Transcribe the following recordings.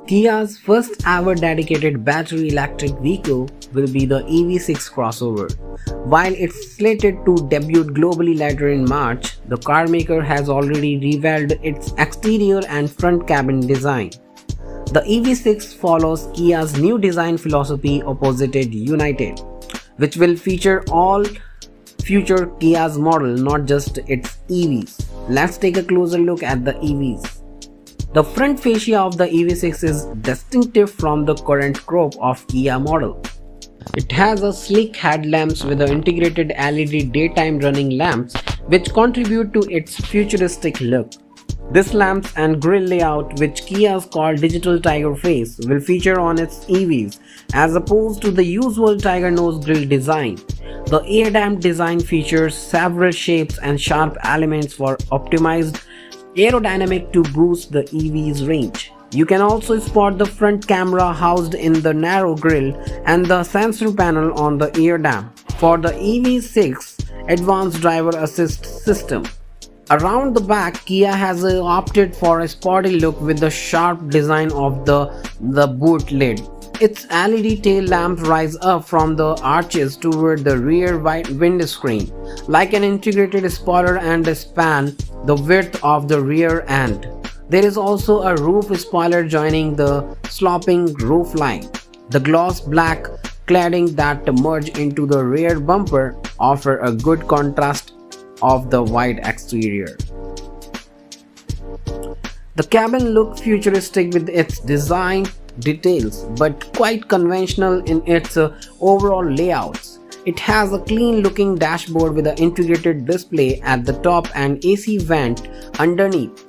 Kia's first ever dedicated battery electric vehicle will be the EV6 crossover. While it's slated to debut globally later in March, the carmaker has already revealed its exterior and front cabin design. The EV6 follows Kia's new design philosophy Opposited United, which will feature all future Kia's model, not just its EVs. Let's take a closer look at the EVs. The front fascia of the EV6 is distinctive from the current crop of Kia model. It has a sleek headlamps with integrated LED daytime running lamps which contribute to its futuristic look. This lamps and grille layout, which Kia's called Digital Tiger Face, will feature on its EVs as opposed to the usual tiger nose grille design. The air-damped design features several shapes and sharp elements for optimized aerodynamic to boost the EV's range. You can also spot the front camera housed in the narrow grille and the sensor panel on the air dam for the EV6 advanced driver assist system. Around the back, Kia has opted for a sporty look with the sharp design of the boot lid. Its LED tail lamps rise up from the arches toward the rear windscreen, like an integrated spoiler and span the width of the rear end. There is also a roof spoiler joining the sloping roof line. The gloss black cladding that merge into the rear bumper offer a good contrast of the white exterior. The cabin looks futuristic with its design details, but quite conventional in its overall layouts. It has a clean looking dashboard with an integrated display at the top and AC vent underneath.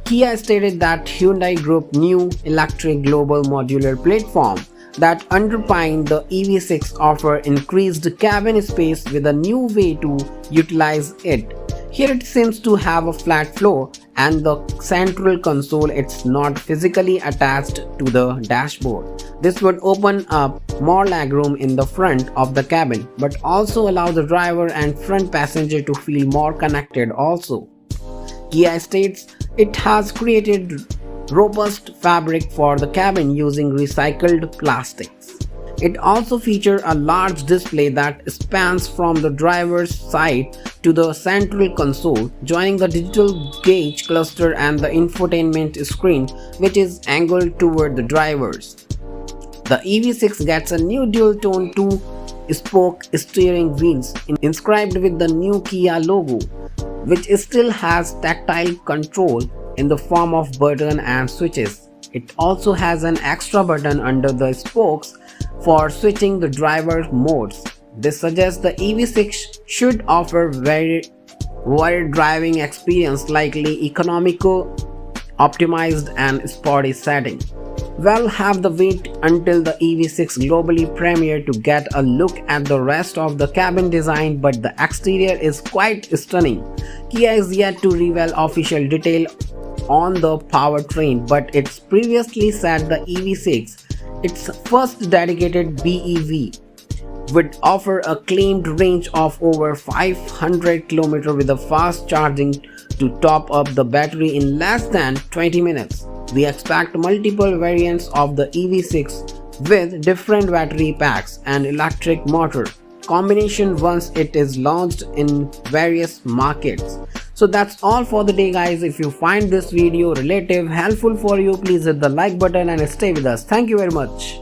Kia stated that Hyundai Group new electric global modular platform that underpin the EV6 offer increased cabin space with a new way to utilize it. Here it seems to have a flat floor and the central console it's not physically attached to the dashboard. This would open up more legroom in the front of the cabin but also allow the driver and front passenger to feel more connected also. Kia states it has created robust fabric for the cabin using recycled plastics. It also features a large display that spans from the driver's side to the central console, joining the digital gauge cluster and the infotainment screen, which is angled toward the drivers. The EV6 gets a new dual-tone two-spoke steering wheels inscribed with the new Kia logo, which still has tactile control in the form of button and switches. It also has an extra button under the spokes for switching the driver modes. This suggests the EV6 should offer very wide driving experience, likely economical, optimized and sporty setting. We'll have to wait until the EV6 globally premiere to get a look at the rest of the cabin design, but the exterior is quite stunning. Kia is yet to reveal official detail on the powertrain, but it's previously said the EV6, its first dedicated BEV, would offer a claimed range of over 500 km with a fast charging to top up the battery in less than 20 minutes. We expect multiple variants of the EV6 with different battery packs and electric motor combination once it is launched in various markets. So that's all for the day guys. If you find this video relative helpful for you, please hit the like button and stay with us. Thank you very much.